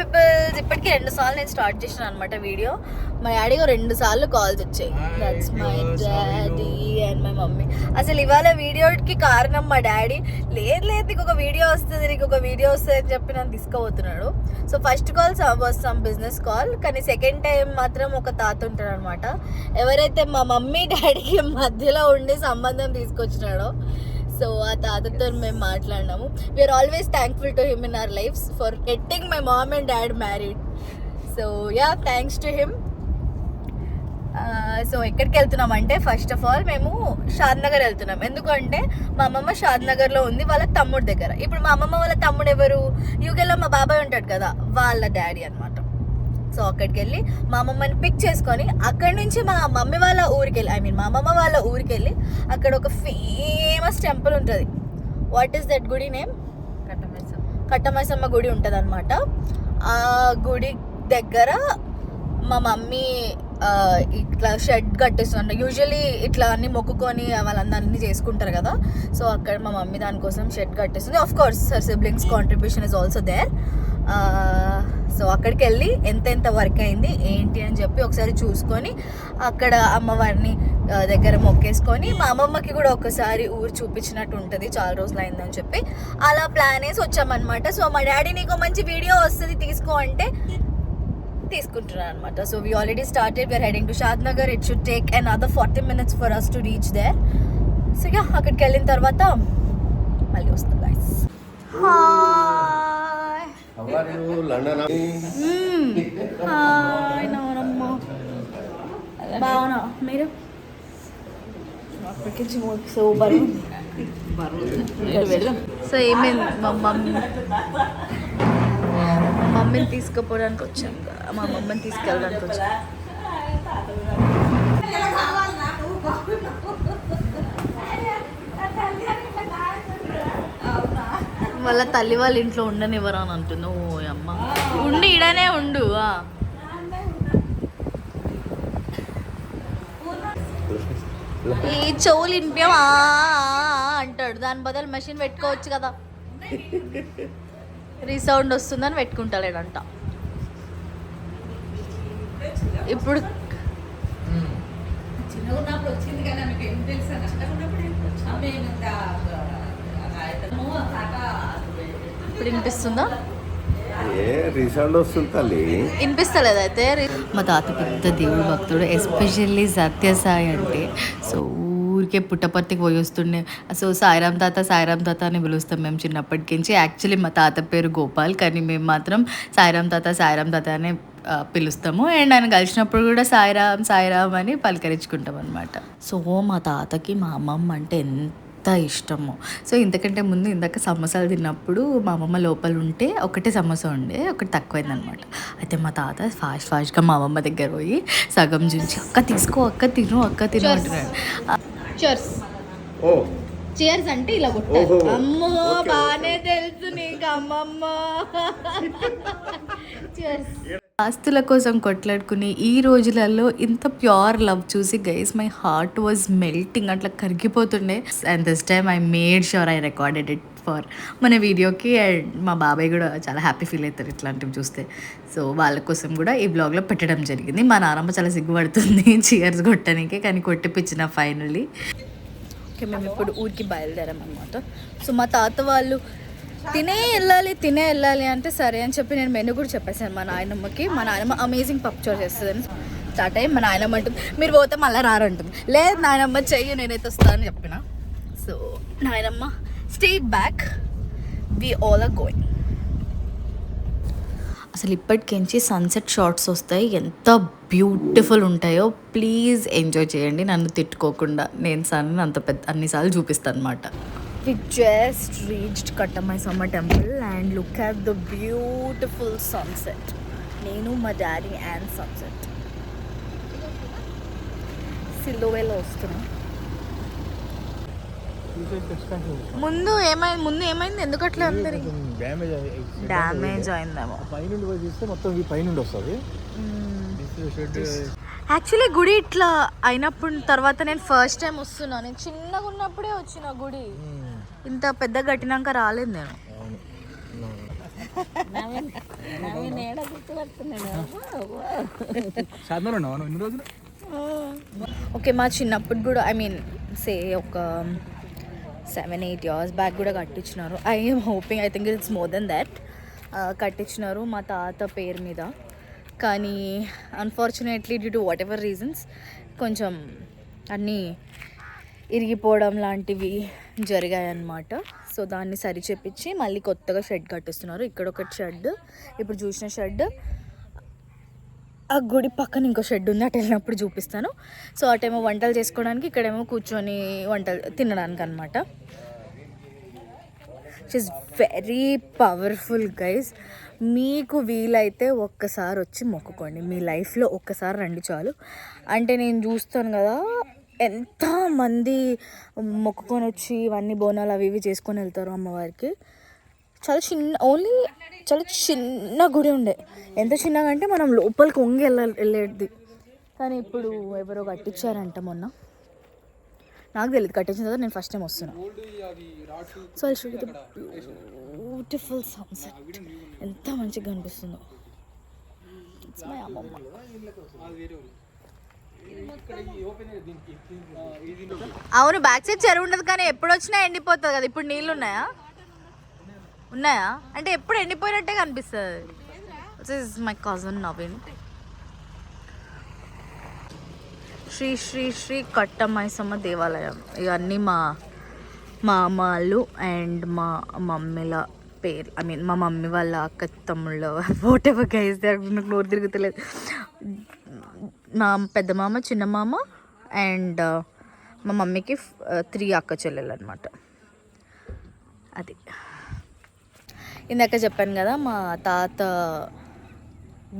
Peoples, ఇప్పటికీ 2 సార్లు నేను స్టార్ట్ చేసిన అనమాట వీడియో. మా డాడీకి 2 సార్లు కాల్స్ వచ్చాయి. That's my daddy and my mummy. అసలు ఇవాళ వీడియోకి కారణం మా డాడీ. లేదు నీకు ఒక వీడియో వస్తుంది అని చెప్పి నన్ను తీసుకుపోతున్నాడు. So first call was some business call, కానీ సెకండ్ టైం మాత్రం ఒక తాత ఉంటాడు అనమాట, ఎవరైతే మా మమ్మీ డాడీకి మధ్యలో ఉండి సంబంధం తీసుకొచ్చినాడో. సో ఆ తాతతో మేము మాట్లాడినాము. We are always thankful to him in our lives for getting my mom and dad married. So yeah, thanks to him. So ఎక్కడికి వెళ్తున్నాం అంటే, ఫస్ట్ ఆఫ్ ఆల్ మేము షాద్ నగర్ వెళ్తున్నాం. ఎందుకంటే మా అమ్మమ్మ షాద్ నగర్లో ఉంది వాళ్ళ తమ్ముడు దగ్గర. ఇప్పుడు మా అమ్మమ్మ వాళ్ళ తమ్ముడు ఎవరు, యూకేలో మా బాబాయ్ ఉంటాడు కదా, వాళ్ళ డాడీ అనమాట. సో అక్కడికి వెళ్ళి మా అమ్మమ్మని పిక్ చేసుకొని అక్కడి నుంచి మా మమ్మీ వాళ్ళ ఊరికి వెళ్ళి, మా అమ్మమ్మ వాళ్ళ ఊరికి వెళ్ళి అక్కడ ఒక ఫేమస్ టెంపుల్ ఉంటుంది. వాట్ ఈస్ దట్ గుడి నేమ్? కట్టమైసమ్మ గుడి ఉంటుంది అనమాట. ఆ గుడి దగ్గర మా మమ్మీ ఇట్లా షెడ్ కట్టిస్తుంది. యూజువలీ ఇట్లా అన్ని మొక్కుకొని వాళ్ళందరినీ చేసుకుంటారు కదా. సో అక్కడ మా మమ్మీ దానికోసం షెడ్ కట్టిస్తుంది. Of course her siblings contribution is also there. So అక్కడికి వెళ్ళి ఎంత వర్క్ అయింది ఏంటి అని చెప్పి ఒకసారి చూసుకొని అక్కడ అమ్మవారిని దగ్గర మొక్కేసుకొని మా అమ్మమ్మకి కూడా ఒకసారి ఊరు చూపించినట్టు ఉంటుంది, చాలా రోజులు అయిందని చెప్పి అలా ప్లాన్ వేసి వచ్చామన్నమాట. సో మా డాడీ నీకు మంచి వీడియో వస్తుంది తీసుకో అంటే తీసుకుంటున్నాను అనమాట. So we already started, we're heading to Shadnagar. It should take another 40 minutes for us to reach there. So yeah, అక్కడికి వెళ్ళిన తర్వాత మళ్ళీ వస్తాం guys. Hi, how are you London? Hi నానమ్మ, బాగున్నా మీరు? అప్పటికి సూపర్. సో ఏమైంది, మా మమ్మీని తీసుకుపోవడానికి వచ్చాం, మా మమ్మీని తీసుకెళ్ళడానికి వచ్చాం. వాళ్ళ తల్లి వాళ్ళ ఇంట్లో ఉండనివ్వరా అని అంటుంది. ఓ అమ్మ, ఉండి ఇడనే ఉండు. ఈ చెవులు ఇంపేం అంటాడు, దాని బదులు మెషిన్ పెట్టుకోవచ్చు కదా, రీసౌండ్ వస్తుందని పెట్టుకుంటాలేడంట. ఇప్పుడు ఇప్పుడు వినిపిస్తుందా? రీసౌండ్ వస్తుంది తల్లి, వినిపిస్తలేదు అయితే. మా తాత పెద్ద దేవుడు భక్తుడు, ఎస్పెషల్లీ సత్యసాయి అంటే. సో ఊరికే పుట్టపర్తికి పోయి వస్తుండే. సో సాయిరామ్ తాత అని పిలుస్తాం మేము చిన్నప్పటికించి. యాక్చువల్లీ మా తాత పేరు గోపాల్, కానీ మేము మాత్రం సాయిరామ్ తాత అనే పిలుస్తాము. అండ్ ఆయన కలిసినప్పుడు కూడా సాయిరామ్ అని పలకరించుకుంటాం అనమాట. సో మా తాతకి మా అమ్మమ్మ అంటే ఎంత ఇష్టము. సో ఇంతకంటే ముందు ఇందాక సమోసాలు తిన్నప్పుడు మా అమ్మమ్మ లోపల ఉంటే ఒకటే సమోసా ఉండే, ఒకటి తక్కువైంది అనమాట. అయితే మా తాత ఫాస్ట్గా మా అమ్మమ్మ దగ్గర పోయి సగం చూసి అక్క తీసుకో, అక్క తిను అంటున్నాడు. చీర్స్ అంటే ఇలా కొట్టారు. అమ్మో బానే తెలుసు నీకు అమ్మమ్మ. ఆస్తుల కోసం కొట్లాడుకుని ఈ రోజులలో ఇంత ప్యూర్ లవ్ చూసి guys my heart was melting, అట్లా కరిగిపోతుండే. And this time I made sure I recorded it for మన వీడియోకి. అండ్ మా బాబాయ్ కూడా చాలా హ్యాపీ ఫీల్ అవుతారు ఇట్లాంటివి చూస్తే. సో వాళ్ళ కోసం కూడా ఈ బ్లాగ్లో పెట్టడం జరిగింది. మా నాన్నమ్మ చాలా సిగ్గుపడుతుంది చీర్స్ కొట్టడానికి, కానీ కొట్టిపించిన ఫైనల్లీ. ఓకే, మేము ఇప్పుడు ఊరికి బయలుదేరాం అనమాట. సో మా తాత వాళ్ళు తినే వెళ్ళాలి అంటే సరే అని చెప్పి నేను మెనూ కూడా చెప్పేసాను మా నాయనమ్మకి. మా నాయనమ్మ అమేజింగ్ పప్చోర్ చేస్తుందని స్టార్ట్ అయ్యి మా నాయనమ్మ అంటుంది మీరు పోతే మళ్ళీ రారంటుంది. లేదు నాయనమ్మ చెయ్యి, నేనైతే వస్తానని చెప్పిన. సో నాయనమ్మ stay back, we all are going. అసలు ఇప్పటికించి సన్సెట్ షాట్స్ వస్తాయి, ఎంత బ్యూటిఫుల్ ఉంటాయో. ప్లీజ్ ఎంజాయ్ చేయండి, నన్ను తిట్టుకోకుండా. నేను సన్ అంత పెద్ద అన్నిసార్లు చూపిస్తాను అనమాట. We just reached Kattamaisama temple and look at the beautiful sunset. Nenu, my daddy and sunset. Silhouette వస్తున్నా. ముందు ఏమైంది ఎందుకు అట్లా అందరికి డ్యామేజ్ అయిందేమో. పైనుండి వస్తుంది. యాక్చువల్లీ గుడి ఇట్లా అయినప్పుడు తర్వాత నేను ఫస్ట్ టైం వస్తున్నా. నేను చిన్నగా ఉన్నప్పుడే వచ్చిన గుడి, ఇంత పెద్ద కట్టినాక రాలేదు నేను. సాధనలో ఉన్నావా నువ్వు ఇన్ని రోజులు? ఓకే, మా చిన్నప్పుడు కూడా ఐ మీన్ సే ఒక 7-8 years బ్యాక్ కూడా కట్టించినారు. I'm hoping, I think it's more than that. కట్టించినారు మా తాత పేరు మీద. కానీ unfortunately due to whatever reasons కొంచెం అన్నీ ఇరిగిపోవడం లాంటివి జరిగాయన్నమాట. సో దాన్ని సరి చేపించి మళ్ళీ కొత్తగా షెడ్ కట్టిస్తున్నారు. ఇక్కడ ఒక షెడ్, ఇప్పుడు చూసిన షెడ్, ఆ గుడి పక్కన ఇంకో షెడ్ ఉంది, అటు వెళ్ళినప్పుడు చూపిస్తాను. సో అటేమో వంటలు చేసుకోవడానికి, ఇక్కడేమో కూర్చొని వంటలు తినడానికి అనమాట. It is very powerful guys. మీకు వీలైతే ఒక్కసారి వచ్చి మొక్కుకోండి, మీ లైఫ్లో ఒక్కసారి రండి చాలు. అంటే నేను చూస్తాను కదా ఎంతమంది మొక్కుకొని వచ్చి ఇవన్నీ బోనాలు అవి ఇవి చేసుకొని వెళ్తారు అమ్మవారికి. చాలా చిన్న గుడి ఉండే, ఎంత చిన్నగా అంటే మనం లోపలికి వంగి వెళ్ళేది. కానీ ఇప్పుడు ఎవరో కట్టించారంట మొన్న, నాకు తెలియదు, కట్టించిన తర్వాత నేను ఫస్ట్ టైం వస్తున్నా. So I show you the beautiful sunset, ఎంత మంచిగా కనిపిస్తుందో. ఇట్స్ మై అమ్మమ్మ. అవును, బ్యాక్ సైడ్ చెరువు ఉండదు కానీ ఎప్పుడు వచ్చినా ఎండిపోతుంది కదా. ఇప్పుడు నీళ్ళు ఉన్నాయా? అంటే ఎప్పుడు ఎండిపోయినట్టే కనిపిస్తుంది. This is my cousin Naveen. Shri Shri Shri Kattamaisamma దేవాలయం. ఇవన్నీ మా అమ్మ వాళ్ళు అండ్ మా మమ్మీల పేరు. ఐ మీన్ మా మమ్మీ వాళ్ళ అక్క తమ్ముళ్ళు, వాట్ ఎవర్ గైస్, నాకు నోరు తిరుగుతలేదు. మా పెద్ద మామ, చిన్న మామ అండ్ మా మమ్మీకి 3 అక్క చెల్లెలు అనమాట. అది ఇందాక చెప్పాను కదా, మా తాత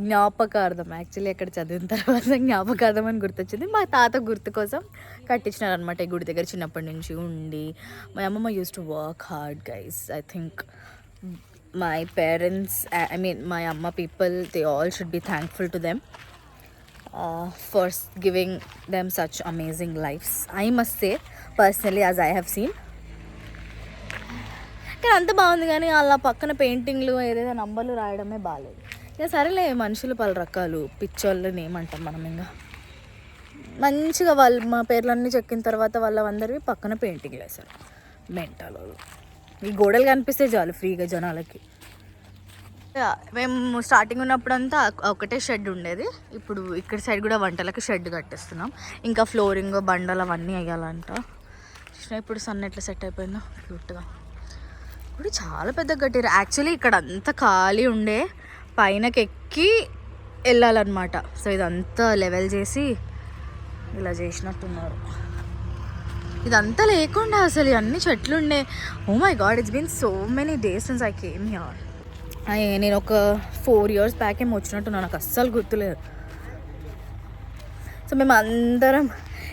జ్ఞాపకార్థం, యాక్చువల్లీ అక్కడ చదివిన తర్వాత జ్ఞాపకార్థం అని గుర్తొచ్చింది. మా తాత గుర్తు కోసం కట్టించినారు అనమాట ఈ గుడి దగ్గర. చిన్నప్పటి నుంచి ఉండి మై అమ్మమ్మ use to work hard guys. I think my parents, I mean my అమ్మ people, they all should be thankful to them for giving them such amazing lives, I must say personally, as I have seen. కానీ అంత బాగుంది, కానీ అలా పక్కన పెయింటింగ్లు ఏదైనా నంబర్లు రాయడమే బాగాలేదు. ఇక సరేలే, మనుషులు పలు రకాలు, పిచ్చోళ్ళని ఏమంటాం మనం. ఇంకా మంచిగా వాళ్ళు మా పేర్లన్నీ చెక్కిన తర్వాత వాళ్ళందరివి పక్కన పెయింటింగ్లు వేశారు. మెంటల్, ఈ గోడలు కనిపిస్తే చాలు ఫ్రీగా జనాలకి. మేము స్టార్టింగ్ ఉన్నప్పుడంతా ఒకటే షెడ్ ఉండేది. ఇప్పుడు ఇక్కడ సైడ్ కూడా వంటలకి షెడ్ కట్టేస్తున్నాం. ఇంకా ఫ్లోరింగ్, బండలు అవన్నీ వేయాలంట. ఇప్పుడు సన్ ఎట్లా సెట్ అయిపోయిందో క్యూట్గా. ఇప్పుడు చాలా పెద్దగా కట్టారు. యాక్చువల్లీ ఇక్కడ అంతా ఖాళీ ఉండే, పైనకి ఎక్కి వెళ్ళాలన్నమాట. సో ఇదంతా లెవెల్ చేసి ఇలా చేసినట్టున్నారు. ఇదంతా లేకుండా అసలు అన్ని చెట్లు ఉండే. Oh my God, it's been so many days since I came here. నేను ఒక 4 years బ్యాక్ ఏమో వచ్చినట్టున్నా, నాకు అస్సలు గుర్తులేదు. సో మేము అందరం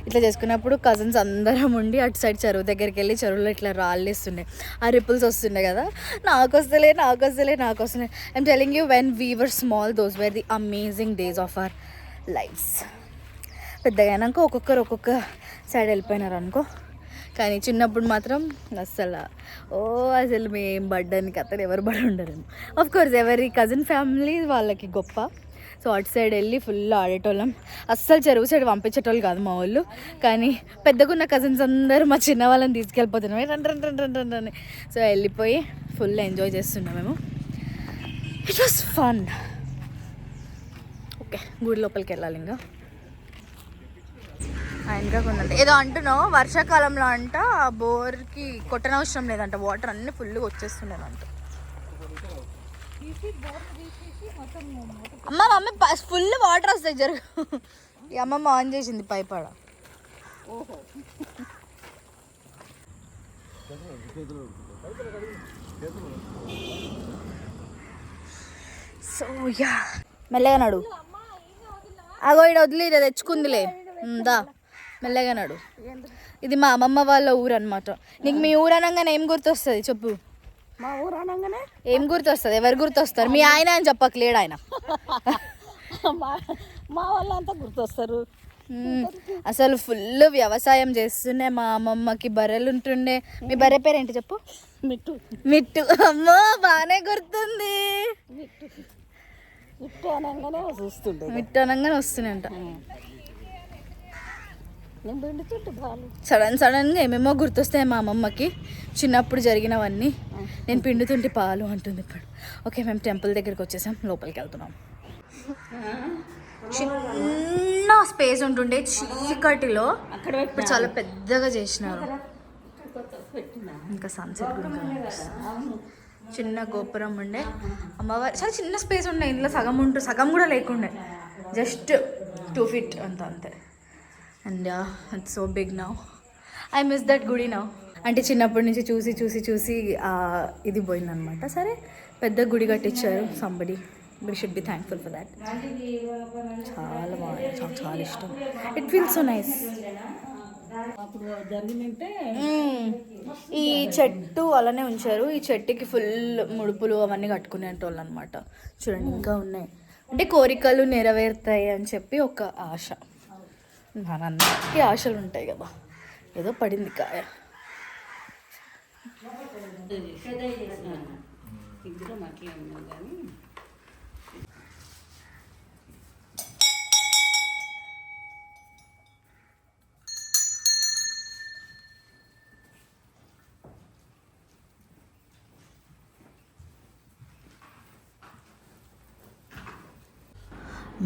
ఇట్లా చేసుకున్నప్పుడు కజిన్స్ అందరం ఉండి అటు సైడ్ చెరువు దగ్గరికి వెళ్ళి చెరువులో ఇట్లా రాళ్ళు వేస్తుండే, ఆ రిపుల్స్ వస్తుండే కదా. నాకు వస్తలే I'm telling you, when we were small, those were the amazing days of our lives. పెద్దగా అయినాక ఒక్కొక్క సైడ్ వెళ్ళిపోయినారు అనుకో. కానీ చిన్నప్పుడు మాత్రం అసలు మేము పడ్డానికి అతను ఎవరు పడి ఉండరు. ఆఫ్ కోర్స్ ఎవరి కజిన్ ఫ్యామిలీ వాళ్ళకి గొప్ప. సో అటు సైడ్ వెళ్ళి ఫుల్ ఆడేటోళ్ళం. అస్సలు చెరువు సైడ్ పంపించేటోళ్ళు కాదు మా వాళ్ళు. కానీ పెద్దగున్న కజిన్స్ అందరూ మా చిన్న వాళ్ళని తీసుకెళ్ళిపోతున్నాం రన్. సో వెళ్ళిపోయి ఫుల్ ఎంజాయ్ చేస్తున్నాం మేము. It was fun. ఓకే, గుడి లోపలికి వెళ్ళాలి. ఇంకా కొందంట ఏదో అంటున్నావు, వర్షాకాలంలో అంట బోర్కి కొట్టనవసరం లేదంట, వాటర్ అన్నీ ఫుల్గా వచ్చేస్తుండేనంట. అమ్మ మమ్మీ ఫుల్ వాటర్ వస్తాయి జరుగు. ఈ అమ్మమ్మ ఆన్ చేసింది పైపాడ. సో యా, మెల్లగా నడు. అగో ఇక్కడ వదిలే, ఇది తెచ్చుకుందిలే, దా మెల్లగా నడు. ఇది మా అమ్మమ్మ వాళ్ళ ఊరు అనమాట. నీకు మీ ఊరు అనగానే ఏం గుర్తొస్తుంది చెప్పు? మా ఊరు అనగానే ఏం గుర్తొస్తుంది? ఎవరు గుర్తొస్తారు? మీ ఆయన అని చెప్పకలేడు ఆయన. మా వాళ్ళంతా గుర్తొస్తారు. అసలు ఫుల్ వ్యవసాయం చేస్తుండే. మా అమ్మమ్మకి బర్రెలు ఉంటుండే. మీ బర్రె పేరు ఏంటి చెప్పు? మిట్టు. మిట్టు. అమ్మో బాగానే గుర్తుంది. ఇట్టే అనగానే చూస్తుండే మిట్టనంగానే వస్తున్నాయంట. నేను పిండుతుంటే బాలు సడన్గా ఏమేమో గుర్తొస్తాయి మా అమ్మమ్మకి చిన్నప్పుడు జరిగినవన్నీ. నేను పిండుతుంటే పాలు అంటుంది ఇప్పుడు. ఓకే, మేము టెంపుల్ దగ్గరికి వచ్చేసాం, లోపలికి వెళ్తున్నాం. చిన్న స్పేస్ ఉంటుండే చీకటిలో, ఇప్పుడు చాలా పెద్దగా చేసినారు. ఇంకా సన్సెట్ కూడా చిన్న గోపురం ఉండే అమ్మవారి, చాలా చిన్న స్పేస్ ఉండే. ఇందులో సగం కూడా లేకుండే, జస్ట్ 2 feet అంతే. And it's so big now. I miss that gudi now. అంటే చిన్నప్పటి నుంచి చూసి ఇది పోయిందనమాట. సరే, పెద్ద గుడి కట్టించారు somebody. We should be thankful for that. చాలా బాగుంది, చాలా ఇష్టం. It feels so nice. అప్పుడు జరిగిందంటే ఈ చెట్టు అలానే ఉంచారు. ఈ చెట్టుకి ఫుల్ ముడుపులు అవన్నీ కట్టుకునేటోళ్ళు అనమాట. చూడండి, ఇంకా ఉన్నాయి. అంటే కోరికలు నెరవేరుతాయి అని చెప్పి ఒక ఆశ. మనందరికీ ఆశలు ఉంటాయి కదా. ఏదో పడింది కాయ.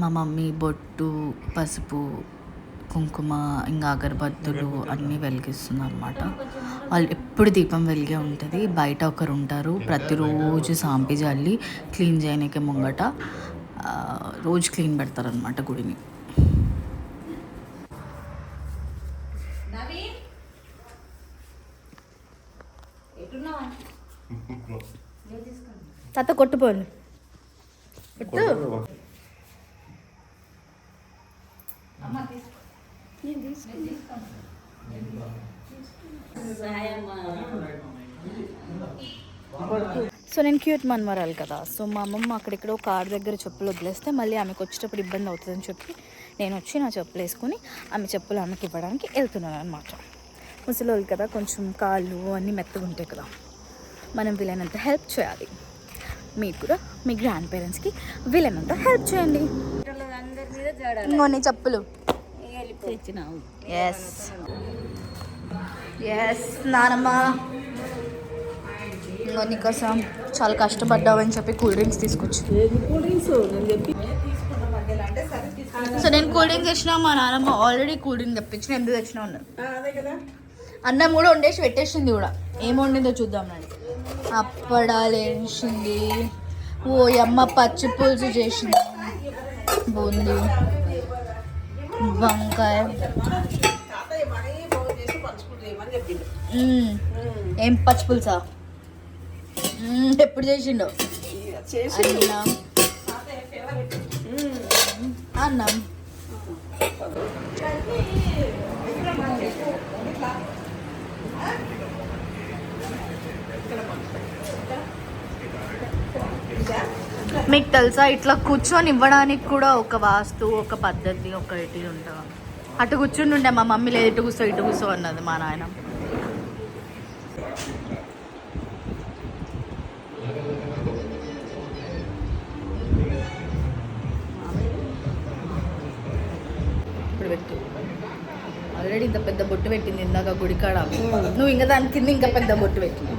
మా మమ్మీ బొట్టు, పసుపు, కుంకుమ, ఇంకా అగరబత్తులు అన్నీ వెలిగిస్తున్నారు అనమాట. వాళ్ళు ఎప్పుడు దీపం వెలిగే ఉంటుంది. బయట ఒకరు ఉంటారు, ప్రతిరోజు సాంపి జల్లి క్లీన్ చేయడానికి ముంగట రోజు క్లీన్ పెడతారనమాట గుడిని. తాత కొట్టుపోను కొట్టు. సో నేను క్యూట్ మనమరాలు కదా. సో మా అమ్మమ్మ అక్కడెక్కడో కార్ దగ్గర చెప్పులు వదిలేస్తే మళ్ళీ ఆమెకు వచ్చేటప్పుడు ఇబ్బంది అవుతుందని చెప్పి నేను వచ్చి నా చెప్పులు వేసుకుని ఆమె చెప్పులు ఆమెకి ఇవ్వడానికి వెళ్తున్నాను అనమాట. ముసలోళ్ళు కదా, కొంచెం కాళ్ళు అన్నీ మెత్తగా ఉంటాయి కదా. మనం వీలైనంత హెల్ప్ చేయాలి. మీకు కూడా మీ గ్రాండ్ పేరెంట్స్కి వీలైనంత హెల్ప్ చేయండి. ఇంకొన్ని చెప్పులు తెచ్చినావు. ఎస్ నానమ్మ, ఇంకో నీకోసం చాలా కష్టపడ్డావు అని చెప్పి కూల్ డ్రింక్స్ తీసుకొచ్చి. కూల్ డ్రింక్స్ నేను చెప్పి సో నేను కూల్ డ్రింక్స్ తెచ్చినా, మా నాన్నమ్మ ఆల్రెడీ కూల్ డ్రింక్ తెప్పించిన. ఎందుకు తెచ్చినా ఉన్నారు. అదే కదా, అన్నం కూడా వండేసి పెట్టేసింది కూడా. ఏం వండిందో చూద్దాం రండి. అప్పడాలు వేసింది, ఓ అమ్మ పచ్చి పులుసు చేసింది, బూందీ, వంకాయ. ఏం పచ్చి పులుసా? ఎప్పుడు చేసిండో? అన్నం మీకు తెలుసా, ఇట్లా కూర్చొని ఇవ్వడానికి కూడా ఒక వాస్తు, ఒక పద్ధతి, ఒక ఇది ఉంటుంది. అటు కూర్చుని ఉండే మా మమ్మీ లేదు, ఇటు కూర్చో అన్నది మా నాయన. ఇప్పుడు పెట్టు. ఆల్రెడీ ఇంత పెద్ద బొట్టు పెట్టింది ఇందాక గుడికాడ. నువ్వు ఇంకా దాని కింద ఇంకా పెద్ద బొట్టు పెట్టింది.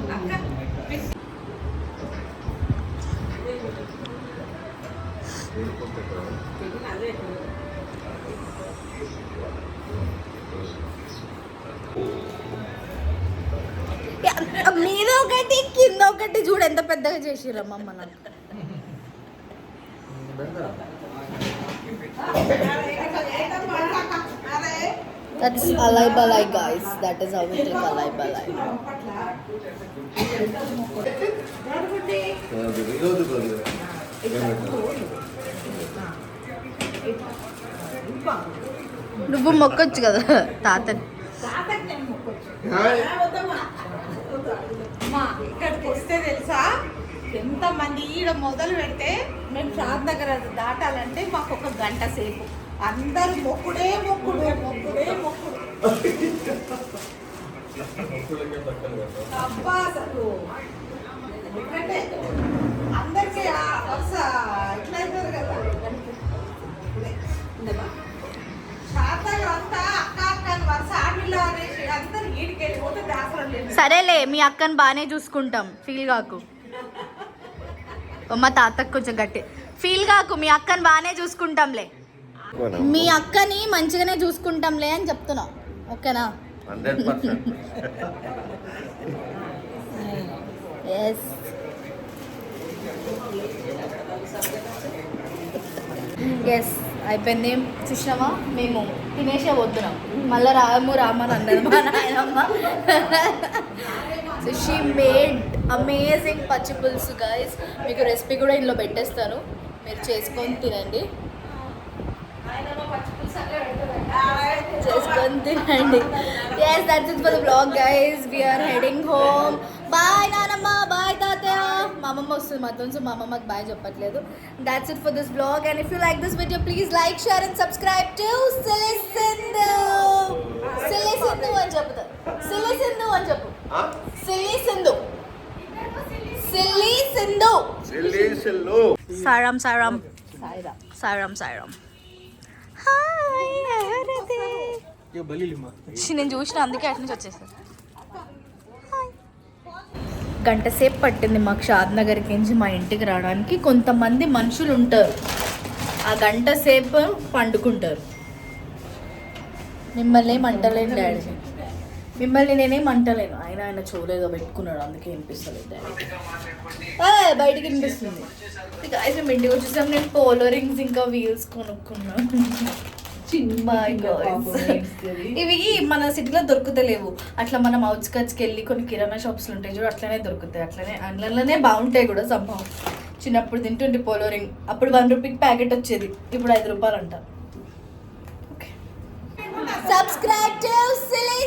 మీద ఒకటి కింద ఒకటి చూడు ఎంత పెద్దగా చేసిరమ్మ నాకు. That's alai balai guys. That is how we take alai balai. నువ్వు మొక్కొచ్చు కదా తాతని. ఇక్కడికి వస్తే తెలుసా ఎంతమంది ఈడ మొదలు పెడితే మేము షాద్ దగ్గర దాటాలంటే మాకు ఒక గంట సేపు. అందరూ మొక్కుడే మొక్కుడు మొక్కుడే మొక్కుడు. అబ్బా అసలు ఎందుకంటే అందరికీ వరుస ఎట్లయితారు కదా. సరేలే మీ అక్కని బాగానే చూసుకుంటాం, ఫీల్ కాకు. మా తాతకు కొంచెం గట్టి, ఫీల్ కాకు, మీ అక్కని బాగానే చూసుకుంటాంలే. మీ అక్కని మంచిగానే చూసుకుంటాంలే అని చెప్తున్నా, ఓకేనా? 100%. ఎస్. ఎస్ అయిపోయింది. చూసినావా, మేము తినేసే వద్దున్నాం, మళ్ళీ రామని అన్నది మా నాయనమ్మ. సో షీ మేడ్ అమేజింగ్ పచ్చి పులుసు గైస్. మీకు రెసిపీ కూడా ఇందులో పెట్టేస్తాను, మీరు చేసుకొని తినండి. చేసుకొని తినండి. Yes that's it for the blog guys. We're heading home. Bye నానమ్మ, బాయ్ తాతయ్య. మా అమ్మమ్మ వస్తుంది మాతో, సో మా అమ్మమ్మకి బాయ్ చెప్పట్లేదు. That's it for this blog. And if you like this video please like, share and subscribe to silly Sindhu. Silly Sindhu అని చెప్తా, సిల్లీ సింధు అని చెప్పు. Silly Sindhu, silly Sindhu. సారాం సారాం సారాం సారాం. హాయ్ ఎవరది? నేను చూసిన, అందుకే అటు నుంచి వచ్చేసాను. గంట సేపు పట్టింది మాకు షాద్ నగర్కి నుంచి మా ఇంటికి రావడానికి. కొంతమంది మనుషులు ఉంటారు, ఆ గంట సేపు పండుకుంటారు. మిమ్మల్ని ఏమంటలేను డాడీ, మిమ్మల్ని నేనేం అంటలేను. ఆయన చూలేదో పెట్టుకున్నాడు, అందుకే వినిపిస్తలేదు డాడీకి. బయటికి వినిపిస్తుంది. అయితే మేము ఇంటికి వచ్చేసాం. నేను పోలో రింగ్స్ ఇంకా వీల్స్ కొనుక్కున్నాను. ఇవి మన సిటీలో దొరుకుతలేవు, అట్లా మనం అవుట్స్కట్స్కి వెళ్ళి కొన్ని కిరాణా షాప్స్లో ఉంటాయి చూడు, అట్లనే దొరుకుతాయి. అట్లనే అందులోనే బాగుంటాయి కూడా సంభవం. చిన్నప్పుడు తింటుంటే పోలో రింగ్, అప్పుడు 1 రూపీకి ప్యాకెట్ వచ్చేది, ఇప్పుడు 5 రూపాయలు అంట. Subscribe to silly